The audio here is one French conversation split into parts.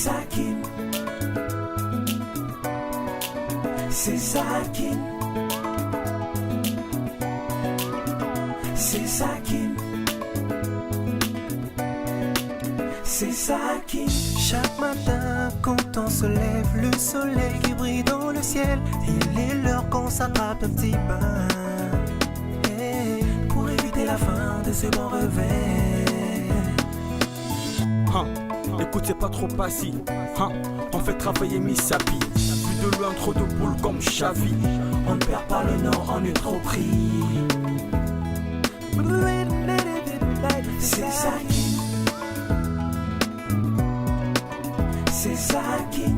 Sakin. C'est Sakin. C'est Sakin. C'est Sakin. Chaque matin quand on se lève, le soleil qui brille dans le ciel, il est l'heure qu'on s'attrape un petit bain, pour éviter la fin de ce bon réveil. Écoute, c'est pas trop passif. On fait travailler Misapi. Plus de loin, trop de boules comme Xavi. On ne perd pas le nord, on est trop pris. C'est Sakin. C'est Sakin.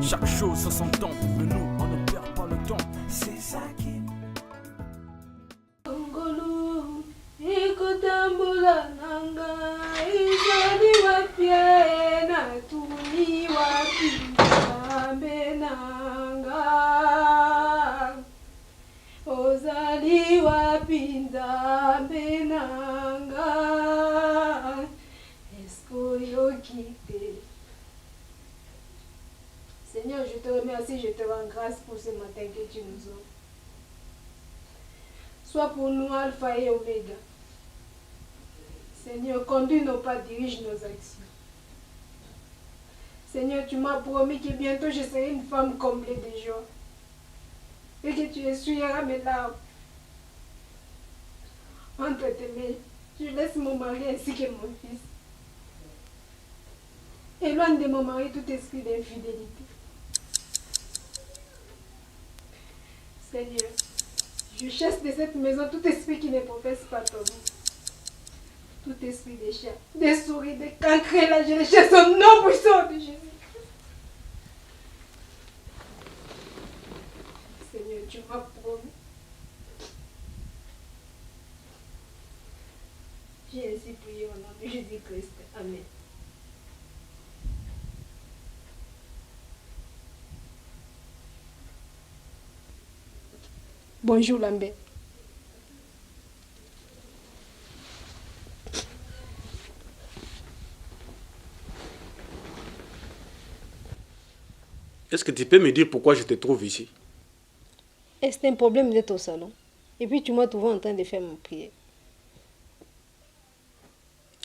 Chaque chose ça s'entend, mais nous on ne perd pas le temps. C'est Sakin. Ngolu ikutambula nanga izali wapye na tuni wapi ambe nanga ozali wapi ambe nanga esko yokite. Seigneur, je te remercie, je te rends grâce pour ce matin que tu nous offres. Sois pour nous Alpha et Oméga. Seigneur, conduis nos pas, dirige nos actions. Seigneur, tu m'as promis que bientôt je serai une femme comblée de joie. Et que tu essuieras mes larmes. Entre tes mains, je laisse mon mari ainsi que mon fils. Éloigne de mon mari tout esprit d'infidélité. Seigneur, je chasse de cette maison tout esprit qui ne professe pas ton nom. Tout esprit des chats, des souris, des cancrés, là, je les chasse au nom puissant de Jésus. Seigneur, tu m'as promis. J'ai ainsi prié au nom de Jésus-Christ. Amen. Bonjour Lambert. Est-ce que tu peux me dire pourquoi je te trouve ici? Est-ce un problème d'être au salon? Et puis tu m'as trouvé en train de faire mon prière.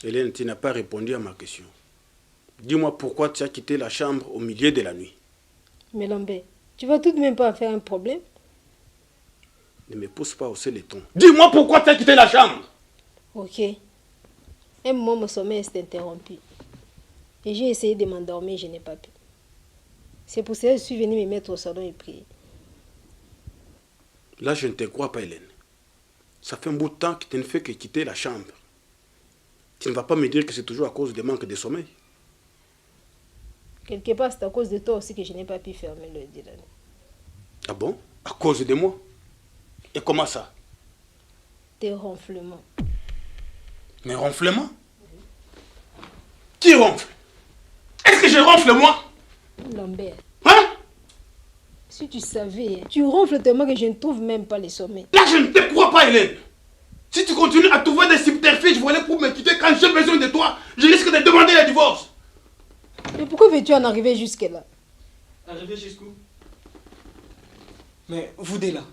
Hélène, tu n'as pas répondu à ma question. Dis-moi pourquoi tu as quitté la chambre au milieu de la nuit. Mais Lambert, tu vas tout de même pas faire un problème? Ne me pousse pas à hausser les tons. Dis-moi pourquoi tu as quitté la chambre. Ok. Un moment, mon sommeil s'est interrompu. Et j'ai essayé de m'endormir, je n'ai pas pu. C'est pour ça que je suis venue me mettre au salon et prier. Là, je ne te crois pas, Hélène. Ça fait un bout de temps que tu ne fais que quitter la chambre. Tu ne vas pas me dire que c'est toujours à cause du manque de sommeil. Quelque part, c'est à cause de toi aussi que je n'ai pas pu fermer le Dylan. Ah bon? À cause de moi? Et comment ça? Tes ronflements. Mes ronflements? Qui ronfle? Est-ce que je ronfle moi? Lambert. Hein? Si tu savais, tu ronfles tellement que je ne trouve même pas les sommets. Là, je ne te crois pas, Hélène. Si tu continues à trouver des subterfuges volés pour me quitter quand j'ai besoin de toi, je risque de demander le divorce. Mais pourquoi veux-tu en arriver jusque-là? Arriver jusqu'où? Mais vous deux là,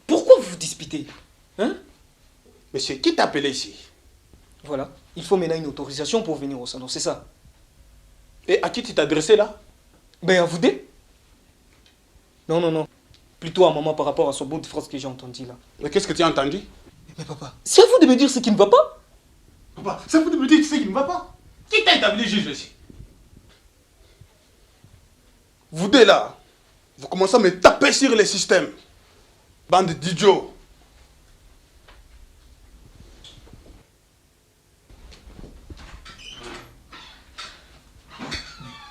pourquoi vous vous disputez? Hein? Monsieur, qui t'a appelé ici? Voilà, il faut maintenant une autorisation pour venir au salon, c'est ça? Et à qui tu t'adressais là? Ben à vous deux? Non, non, non. Plutôt à maman par rapport à son bout de phrase que j'ai entendu là. Mais qu'est-ce que tu as entendu? Mais papa, c'est à vous de me dire ce qui ne va pas? Papa, c'est à vous de me dire ce qui ne va pas. Qui t'a établi juge ici? Vous deux là, vous commencez à me taper sur les systèmes. Bande d'idiots.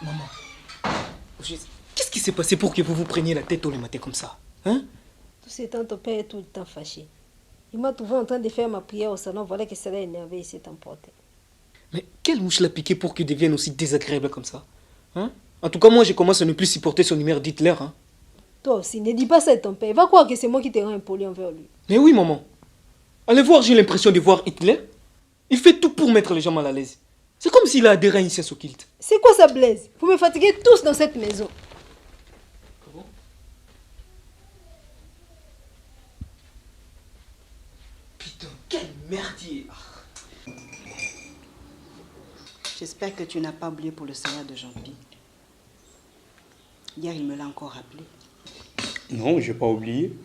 Maman, qu'est-ce qui s'est passé pour que vous vous preniez la tête tous les matins comme ça? Hein? Tout ce temps, ton père est tout le temps fâché. Il m'a trouvé en train de faire ma prière au salon, voilà que ça l'a énervé et s'est emporté. Mais quelle mouche l'a piqué pour qu'il devienne aussi désagréable comme ça? Hein? En tout cas, moi, je commence à ne plus supporter son humeur d'Hitler. Hein? Toi aussi, ne dis pas ça à ton père. Il va croire que c'est moi qui t'ai rendu impoli envers lui. Mais oui, maman. Allez voir, j'ai l'impression de voir Hitler. Il fait tout pour mettre les gens mal à l'aise. C'est comme s'il a adhéré à une science occulte. C'est quoi ça, Blaise? Vous me fatiguez tous dans cette maison. Putain, quel merdier. J'espère que tu n'as pas oublié pour le salaire de Jean-Pierre. Hier, il me l'a encore rappelé. Non, je n'ai pas oublié.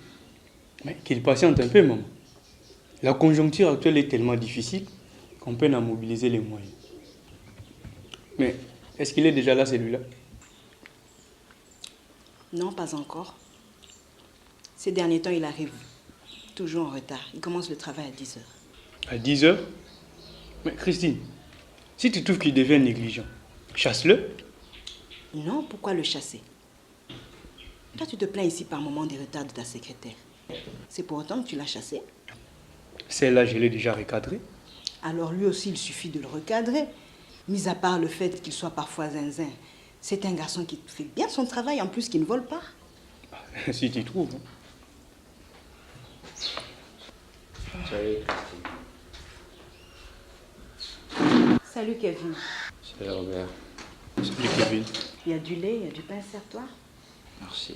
Mais qu'il patiente un peu, maman. La conjoncture actuelle est tellement difficile qu'on peine à mobiliser les moyens. Mais est-ce qu'il est déjà là, celui-là? Non, pas encore. Ces derniers temps, il arrive toujours en retard. Il commence le travail à 10 heures. À 10 heures? Mais Christine, si tu trouves qu'il devient négligent, chasse-le. Non, pourquoi le chasser? Toi, tu te plains ici par moment des retards de ta secrétaire. C'est pour autant que tu l'as chassé? Celle-là, je l'ai déjà recadrée. Alors lui aussi, il suffit de le recadrer. Mis à part le fait qu'il soit parfois zinzin, c'est un garçon qui fait bien son travail, en plus qu'il ne vole pas. Si tu trouves. Salut Kevin. Salut Robert. Salut Kevin. Il y a du lait, il y a du pain, serre-toi. Merci.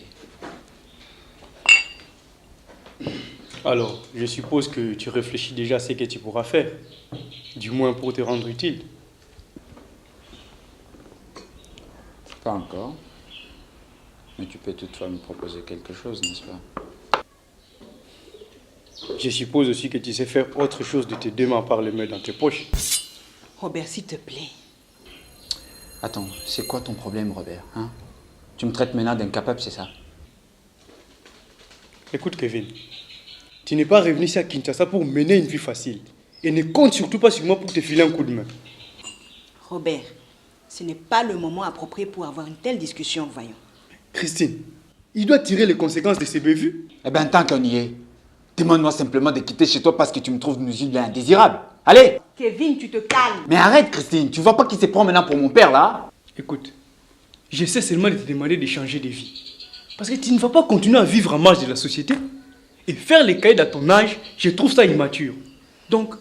Alors, je suppose que tu réfléchis déjà à ce que tu pourras faire. Du moins pour te rendre utile. Pas encore. Mais tu peux toutefois me proposer quelque chose, n'est-ce pas? Je suppose aussi que tu sais faire autre chose de tes deux mains par les mains dans tes poches. Robert, s'il te plaît. Attends, c'est quoi ton problème, Robert, hein? Tu me traites maintenant d'incapable, c'est ça? Écoute, Kevin, tu n'es pas revenu ici à Kinshasa pour mener une vie facile. Et ne compte surtout pas sur moi pour te filer un coup de main. Robert, ce n'est pas le moment approprié pour avoir une telle discussion, voyons. Christine, il doit tirer les conséquences de ses bévues. Eh bien, tant qu'on y est, demande-moi simplement de quitter chez toi parce que tu me trouves nuisible et indésirable. Allez! Kevin, tu te calmes. Mais arrête, Christine, tu vois pas qu'il se prend maintenant pour mon père, là? Écoute, j'essaie seulement de te demander de changer de vie. Parce que tu ne vas pas continuer à vivre en marge de la société. Et faire les cahiers à ton âge, je trouve ça immature. Donc,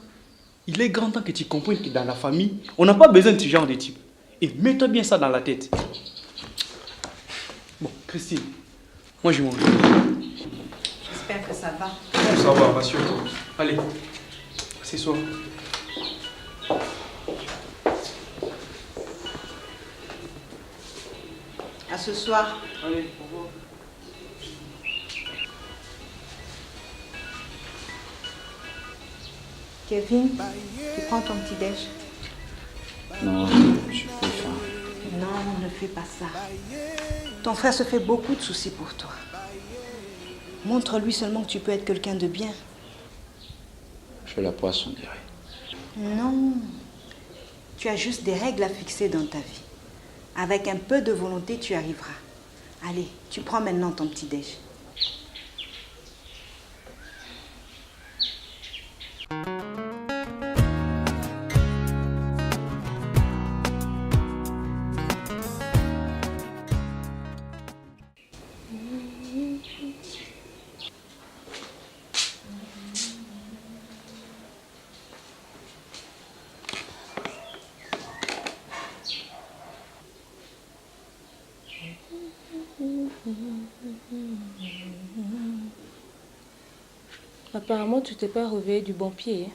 il est grand temps que tu comprennes que dans la famille, on n'a pas besoin de ce genre de type. Et mets-toi bien ça dans la tête. Bon, Christine, moi je m'en vais. J'espère que ça va. Ça va, rassure-toi. Allez, c'est soir. À ce soir. Allez, au revoir. Kevin, tu prends ton petit déj? Non, je suis plus faim. Non, ne fais pas ça. Ton frère se fait beaucoup de soucis pour toi. Montre-lui seulement que tu peux être quelqu'un de bien. Je fais la poisse, on dirait. Non. Tu as juste des règles à fixer dans ta vie. Avec un peu de volonté, tu arriveras. Allez, tu prends maintenant ton petit déj. Apparemment, tu t'es pas réveillé du bon pied.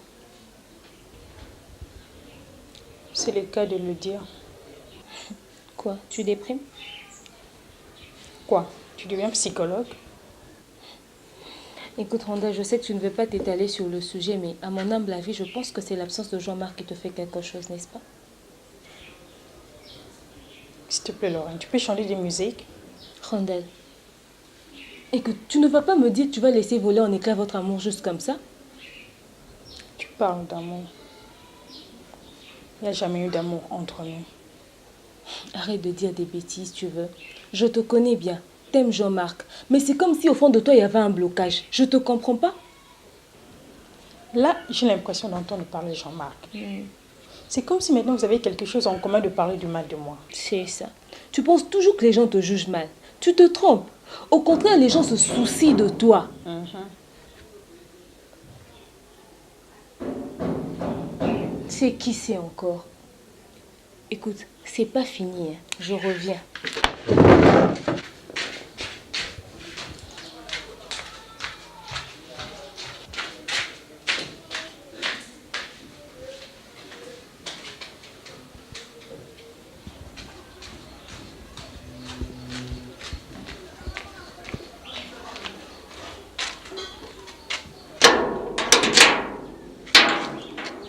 C'est le cas de le dire. Quoi, tu déprimes? Quoi? Tu deviens psychologue? Écoute, Rhonda, je sais que tu ne veux pas t'étaler sur le sujet, mais à mon humble avis, je pense que c'est l'absence de Jean-Marc qui te fait quelque chose, n'est-ce pas? S'il te plaît, Lorraine, tu peux changer de musique? Rhonda, écoute, tu ne vas pas me dire que tu vas laisser voler en éclats votre amour juste comme ça? Tu parles d'amour. Il n'y a jamais eu d'amour entre nous. Arrête de dire des bêtises, tu veux. Je te connais bien. T'aimes Jean-Marc. Mais c'est comme si au fond de toi, il y avait un blocage. Je te comprends pas. Là, j'ai l'impression d'entendre parler de Jean-Marc. C'est comme si maintenant vous avez quelque chose en commun de parler du mal de moi. C'est ça. Tu penses toujours que les gens te jugent mal. Tu te trompes. Au contraire, les gens se soucient de toi. Mhm. C'est qui c'est encore? Écoute, c'est pas fini. Hein. Je reviens.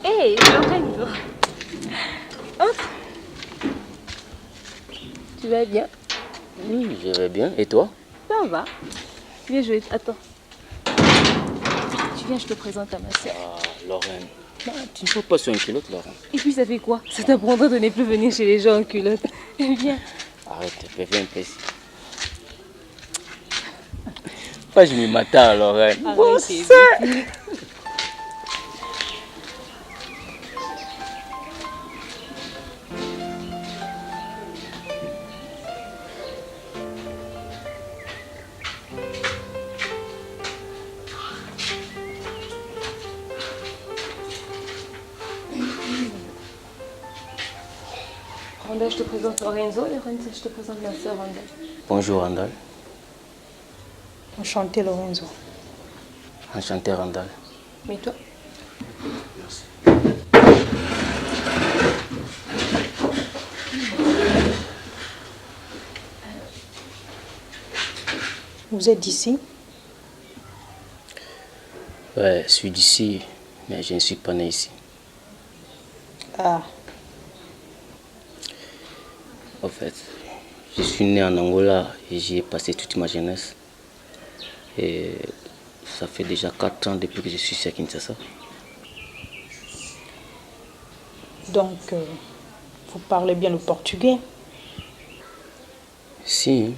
Hey, Lorenzo. Entre. Tu vas bien? Oui, je vais bien. Et toi? Ça va. Viens jouer. Attends. Tu viens, je te présente à ma soeur. Ah, Lorraine. Non, tu ne faut pas sur une culotte, Lorraine. Et puis ça fait quoi? Ça t'apprendra de ne plus venir chez les gens en culotte. Viens. Arrête, viens un peu ici. Pas je m'y m'attends, Lorraine. Bon, Randall, je te présente Lorenzo. Lorenzo, je te présente ma soeur Randall. Bonjour, Randall. Enchanté, Lorenzo. Enchanté, Randall. Mais toi? Vous êtes d'ici? Ouais, je suis d'ici, mais je ne suis pas né ici. Ah. En fait, je suis né en Angola et j'y ai passé toute ma jeunesse. Et ça fait déjà 4 ans depuis que je suis ici à Kinshasa. Donc, vous parlez bien le portugais? Sim,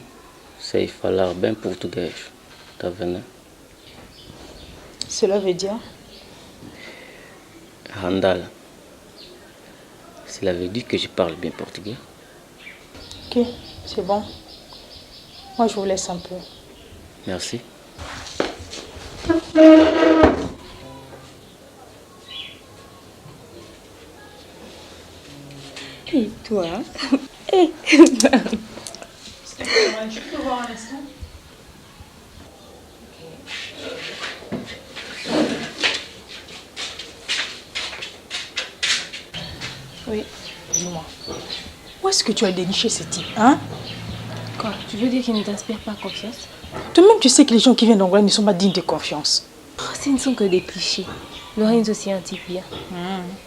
sei falar bem português, tá vendo? Cela veut dire? Randall, cela veut dire que je parle bien portugais. Ok, c'est bon. Moi, je vous laisse un peu. Merci. Et toi? Et Je peux voir un instant? Oui. Dis-moi, où est-ce que tu as déniché ce type, hein? Quoi? Tu veux dire qu'il ne t'inspire pas confiance? Toi-même, tu sais que les gens qui viennent d'Angola ne sont pas dignes de confiance. Oh, ce ne sont que des clichés. Lorenzo, c'est un type bien.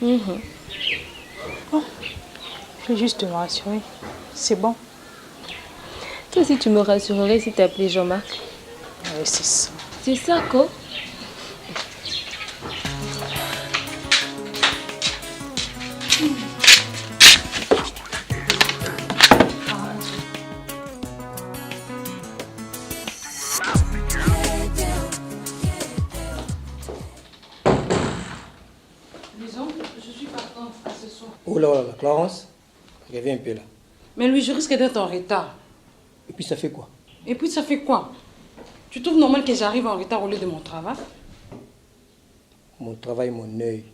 Bon, je vais juste te rassurer. C'est bon. Toi aussi, tu me rassurerais si t'appelais Jean-Marc. Oui, c'est ça. C'est ça, quoi? Oh là là, Clarence, reviens un peu là. Mais lui, je risque d'être en retard. Et puis ça fait quoi? Et puis ça fait quoi? Tu trouves normal que j'arrive en retard au lieu de mon travail? Mon travail, mon œil.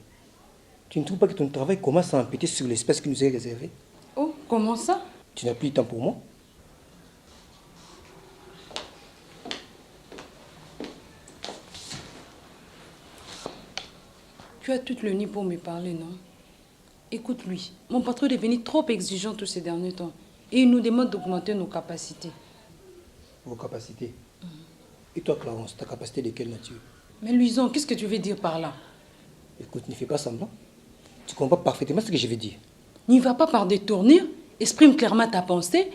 Tu ne trouves pas que ton travail commence à empiéter sur l'espace qui nous est réservé? Oh, comment ça? Tu n'as plus le temps pour moi? Tu as tout le nid pour me parler, non? Écoute, lui, mon patron est devenu trop exigeant tous ces derniers temps. Et il nous demande d'augmenter nos capacités. Vos capacités? Et toi, Clarence, ta capacité de quelle nature? Mais Luison, qu'est-ce que tu veux dire par là? Écoute, ne fais pas semblant. Tu comprends parfaitement ce que je veux dire. N'y va pas par des tournures. Exprime clairement ta pensée.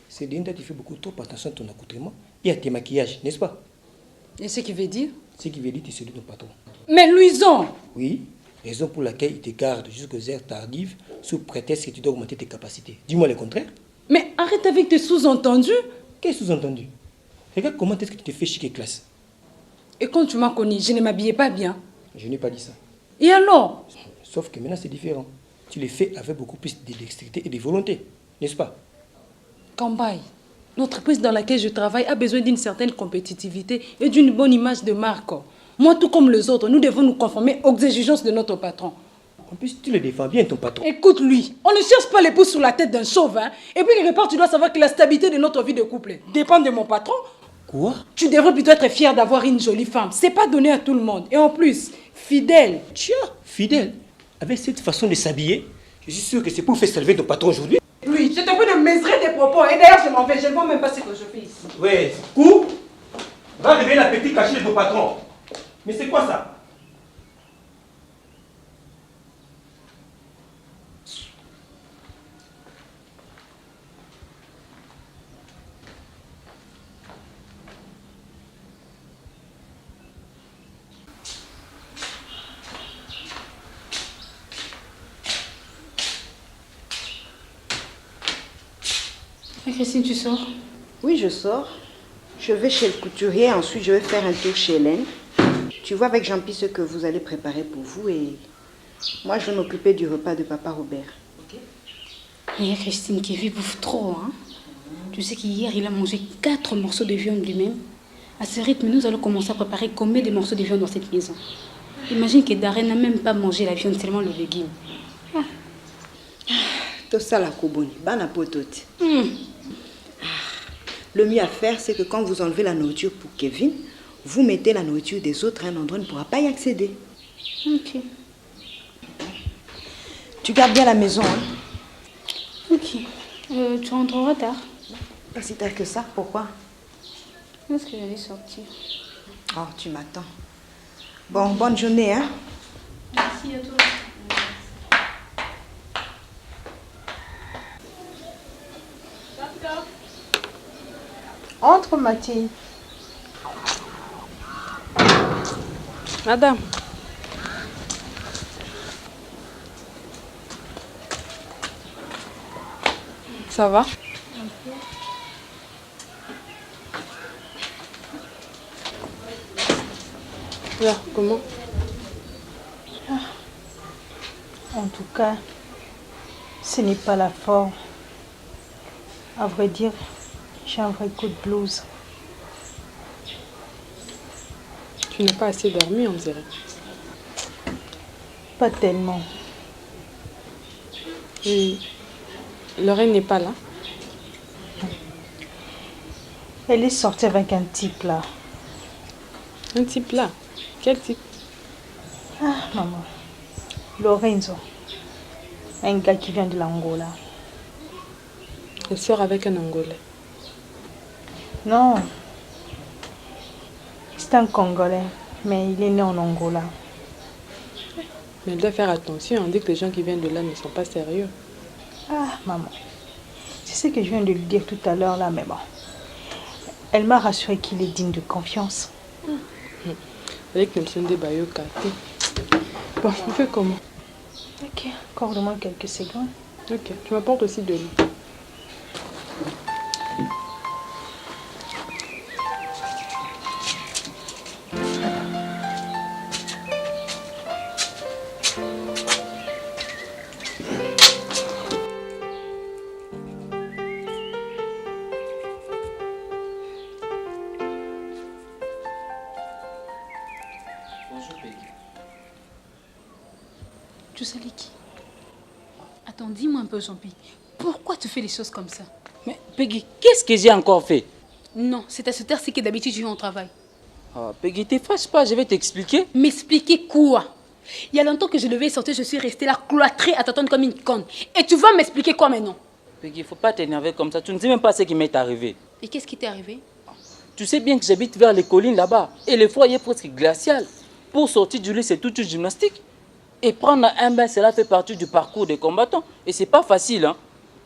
C'est Linda, tu fais beaucoup trop attention à ton accoutrement et à tes maquillages, n'est-ce pas? Et ce qui veut dire? Ce qui veut dire que tu es celui de ton patron. Mais Luison! Oui, raison pour laquelle il te garde jusqu'aux heures tardives sous prétexte que tu dois augmenter tes capacités. Dis-moi le contraire. Mais arrête avec tes sous-entendus. Quel sous-entendu? Regarde comment est-ce que tu te fais chier classe. Et quand tu m'as connu, je ne m'habillais pas bien. Je n'ai pas dit ça. Et alors? Sauf que maintenant c'est différent. Tu le fais avec beaucoup plus de dextérité et de volonté, n'est-ce pas? Kambaï, l'entreprise dans laquelle je travaille a besoin d'une certaine compétitivité et d'une bonne image de marque. Moi, tout comme les autres, nous devons nous conformer aux exigences de notre patron. En plus, tu le défends bien, ton patron. Écoute-lui, on ne cherche pas l'épouse sur la tête d'un chauve, hein. Et puis quelque part, tu dois savoir que la stabilité de notre vie de couple dépend de mon patron. Quoi? Tu devrais plutôt être fier d'avoir une jolie femme. C'est pas donné à tout le monde. Et en plus, fidèle. Tiens, fidèle. Avec cette façon de s'habiller, je suis sûr que c'est pour faire salver ton patron aujourd'hui. Lui, je te prie de mesurer tes propos. Et d'ailleurs, je m'en vais. Je ne vois même pas ce que je fais ici. Ouais, coupe. Va réveiller la petite cachée de ton patron. Mais c'est quoi ça? Christine, tu sors? Oui, je sors. Je vais chez le couturier, ensuite je vais faire un tour chez Hélène. Tu vois avec Jean-Pi ce que vous allez préparer pour vous et moi je vais m'occuper du repas de papa Robert. Ok? Et Christine, Kevin bouffe trop, hein? Tu sais qu'hier il a mangé 4 morceaux de viande lui-même. À ce rythme, nous allons commencer à préparer combien de morceaux de viande dans cette maison? Imagine que Darren n'a même pas mangé la viande, seulement le légume. Tout ça la koboni, bana potote. Le mieux à faire, c'est que quand vous enlevez la nourriture pour Kevin, vous mettez la nourriture des autres à un endroit où il ne pourra pas y accéder. Ok. Tu gardes bien la maison, hein? Ok. Tu rentreras tard? Pas si tard que ça, pourquoi? Parce que j'allais sortir. Oh, tu m'attends. Bon, bonne journée, hein? Merci à toi. Entre, Mathilde. Madame. Ça va? Là, comment? En tout cas, ce n'est pas la forme. À vrai dire, j'ai un vrai coup de blues. Tu n'as pas assez dormi, on dirait. Pas tellement. Et Lorraine n'est pas là? Elle est sortie avec un type là. Un type là? Quel type? Ah, maman. Lorenzo. Un gars qui vient de l'Angola. Elle sort avec un Angolais. Non. C'est un Congolais, mais il est né en Angola. Mais elle doit faire attention, on dit que les gens qui viennent de là ne sont pas sérieux. Ah, maman. C'est ce que je viens de lui dire tout à l'heure là, mais bon. Elle m'a rassuré qu'il est digne de confiance. Avec le son des Bayoka. Bon, on fait comment? Ok, accorde-moi quelques secondes. Ok, tu m'apportes aussi de l'eau. Tu salais qui? Attends, dis-moi un peu, Jean-Pi. Pourquoi tu fais les choses comme ça? Mais Peggy, qu'est-ce que j'ai encore fait? Non, c'est à cette heure-ci que d'habitude je vais au travail. Oh, Peggy, t'effaces pas, je vais t'expliquer. M'expliquer quoi? Il y a longtemps que je devais sortir, je suis restée là cloîtrée à t'attendre comme une conne. Et tu vas m'expliquer quoi maintenant? Peggy, faut pas t'énerver comme ça, tu ne sais même pas ce qui m'est arrivé. Et qu'est-ce qui t'est arrivé? Tu sais bien que j'habite vers les collines là-bas. Et le foyer est presque glacial. Pour sortir du lit, c'est toute une gymnastique. Et prendre un bain, cela fait partie du parcours des combattants. Et c'est pas facile, hein.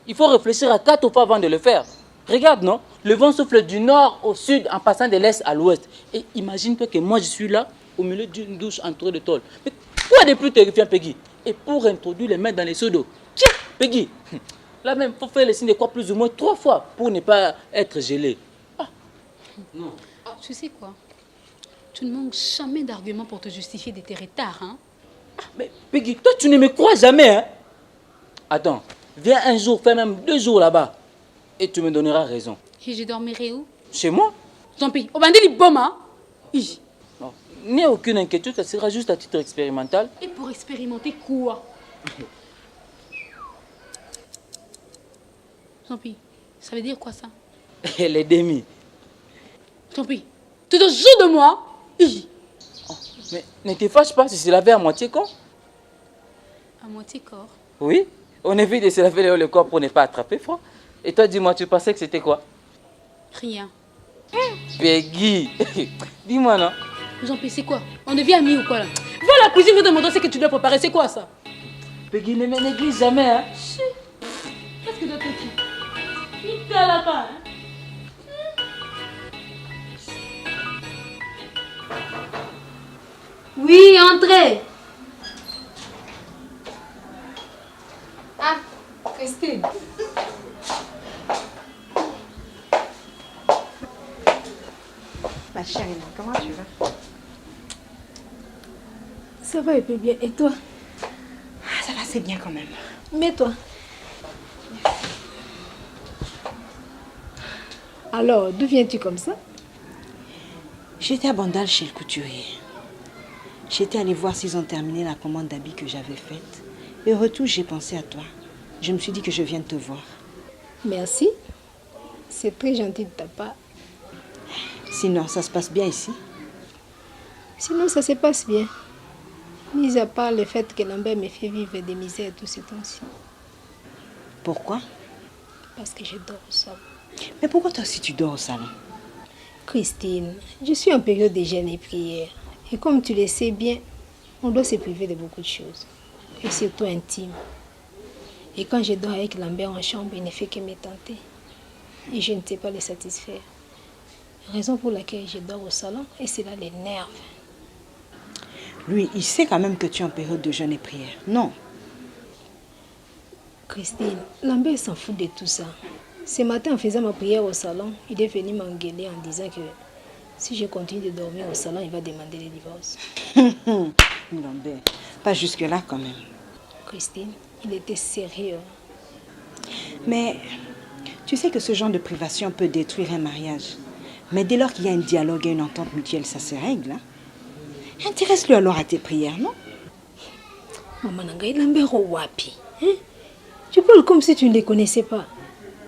Il faut réfléchir à 4 fois avant de le faire. Regarde, non? Le vent souffle du nord au sud en passant de l'est à l'ouest. Et imagine-toi que moi, je suis là, au milieu d'une douche entourée de tôle. Mais quoi de plus terrifiant, Peggy? Et pour introduire les mains dans les seaux d'eau. Tiens, Peggy, là même, il faut faire le signe de croix plus ou moins 3 fois pour ne pas être gelé. Ah. Non. Tu sais quoi? Tu ne manques jamais d'arguments pour te justifier de tes retards, hein? Mais Peggy, toi tu ne me crois jamais, hein? Attends, viens un jour, fais même 2 jours là-bas. Et tu me donneras raison. Et je dormirai où? Chez moi? Jean-Pi, au bandit Liboma? Non, n'aie aucune inquiétude, ça sera juste à titre expérimental. Et pour expérimenter quoi? Jean-Pierre, ça veut dire quoi ça? Les demi. Jean-Pierre, tu te joues de moi? Oh, mais ne te fâche pas si c'est lavé à moitié corps. À moitié corps. Oui, on évite de se laver le corps pour ne pas attraper froid. Et toi, dis-moi, tu pensais que c'était quoi? Rien. Peggy, dis-moi non. Jean-Pierre, c'est quoi? On devient amis ou quoi là? Va à la cuisine, je te montrer ce que tu dois préparer, c'est quoi ça? Peggy, ne me néglige jamais, hein. Qu'est-ce que tu as fait? Il t'a là-bas, hein? Oui, entrez. Ah, Christine. Ma chérie, comment tu vas? Ça va un peu bien. Et toi? Ça va, c'est bien quand même. Mais toi? Alors, d'où viens-tu comme ça? J'étais à Bandal chez le couturier. J'étais allée voir s'ils ont terminé la commande d'habits que j'avais faite. Et au retour, j'ai pensé à toi. Je me suis dit que je viens de te voir. Merci. C'est très gentil de ta part. Sinon, ça se passe bien ici? Sinon, ça se passe bien. Mis à part le fait que Lambert me fait vivre des misères tous ces temps-ci. Pourquoi? Parce que je dors au salon. Mais pourquoi toi aussi tu dors au salon? Christine, je suis en période de jeûne et prière. Et comme tu le sais bien, on doit se priver de beaucoup de choses. Et surtout intime. Et quand je dors avec Lambert en chambre, il ne fait que me tenter. Et je ne sais pas le satisfaire. Raison pour laquelle je dors au salon et cela l'énerve. Lui, il sait quand même que tu es en période de jeûne et prière. Non. Christine, Lambert s'en fout de tout ça. Ce matin, en faisant ma prière au salon, il est venu m'engueuler en disant que si je continue de dormir au salon, il va demander le divorce. Lambert, pas jusque-là quand même. Christine, il était sérieux. Mais tu sais que ce genre de privation peut détruire un mariage. Mais dès lors qu'il y a un dialogue et une entente mutuelle, ça se règle. Hein? Intéresse-le alors à tes prières, non? Maman Nangaï, Lambert au wapi. Hein? Tu parles comme si tu ne les connaissais pas.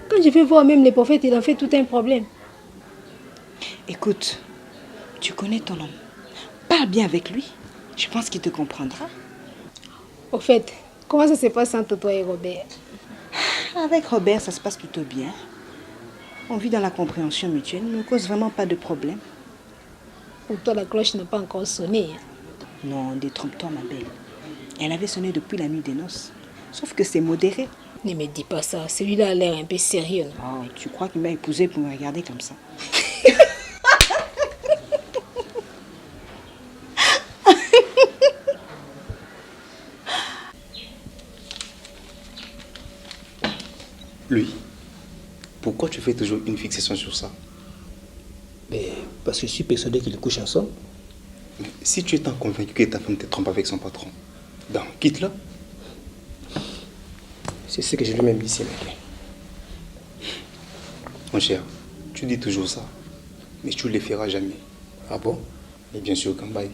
Quand je vais voir même les prophètes, il en fait tout un problème. Écoute, tu connais ton homme. Parle bien avec lui. Je pense qu'il te comprendra. Au fait, comment ça se passe entre toi et Robert? Avec Robert, ça se passe plutôt bien. On vit dans la compréhension mutuelle. Il ne cause vraiment pas de problème. Pour toi, la cloche n'a pas encore sonné. Non, détrompe-toi, ma belle. Elle avait sonné depuis la nuit des noces. Sauf que c'est modéré. Ne me dis pas ça. Celui-là a l'air un peu sérieux. Oh, tu crois qu'il m'a épousé pour me regarder comme ça? Lui, pourquoi tu fais toujours une fixation sur ça? Mais parce que je suis persuadé qu'ils couchent ensemble. Mais si tu es tant convaincu que ta femme te trompe avec son patron, ben quitte-la. C'est ce que je lui-même dit, c'est mec. Mon cher, tu dis toujours ça, mais tu ne le feras jamais. Ah bon? Et bien sûr, Kambaï,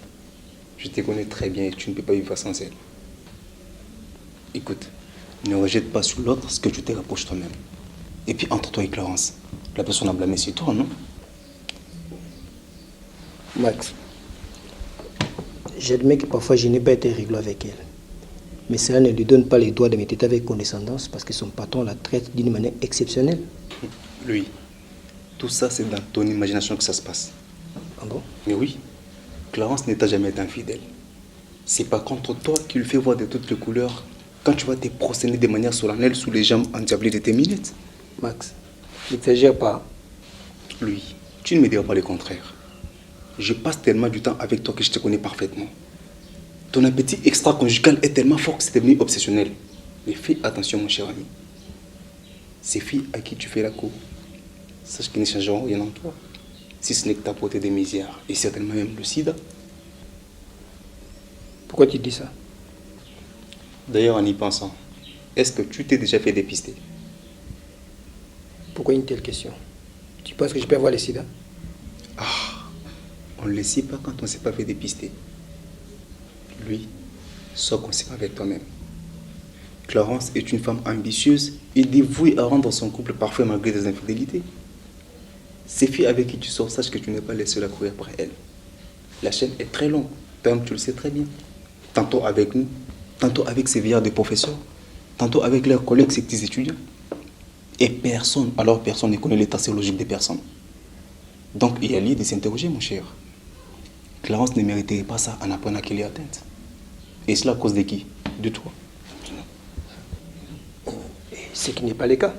je te connais très bien et tu ne peux pas vivre sans elle. Écoute, ne rejette pas sur l'autre ce que tu te rapproches toi-même. Et puis entre toi et Clarence, la personne à blâmer c'est toi, non? Max, j'admets que parfois je n'ai pas été réglo avec elle. Mais cela ne lui donne pas les droits de me traiter avec condescendance parce que son patron la traite d'une manière exceptionnelle. Lui, tout ça c'est dans ton imagination que ça se passe. Ah bon? Mais oui, Clarence ne t'a jamais été infidèle. C'est pas contre toi qu'il fait voir de toutes les couleurs quand tu vas te procéder de manière solennelle sous les jambes endiablées de tes minettes. Max, n'exagère pas. Lui, tu ne me diras pas le contraire. Je passe tellement du temps avec toi que je te connais parfaitement. Ton appétit extra-conjugal est tellement fort que c'est devenu obsessionnel. Mais fais attention, mon cher ami. Ces filles à qui tu fais la cour, sache qu'ils ne changeront rien en toi. Si ce n'est que t'apporter des misères et certainement même le sida. Pourquoi tu dis ça? D'ailleurs, en y pensant, est-ce que tu t'es déjà fait dépister? Pourquoi une telle question? Tu penses que je peux avoir le sida? On ne le sait pas quand on ne s'est pas fait dépister. Lui, sois conséquent avec toi-même. Clarence est une femme ambitieuse et dévouée à rendre son couple parfait malgré des infidélités. Ces filles avec qui tu sors, sache que tu n'es pas les seuls à courir après elles. La chaîne est très longue, toi-même tu le sais très bien. Tantôt avec nous, tantôt avec ces vieillards de professeurs, tantôt avec leurs collègues, ces petits étudiants. Et personne, alors personne ne connaît l'état logique des personnes. Donc il y a lieu de s'interroger, mon cher. Clarence ne mériterait pas ça en apprenant qu'elle est atteinte. Et cela à cause de qui? De toi. Ce qui n'est pas le cas.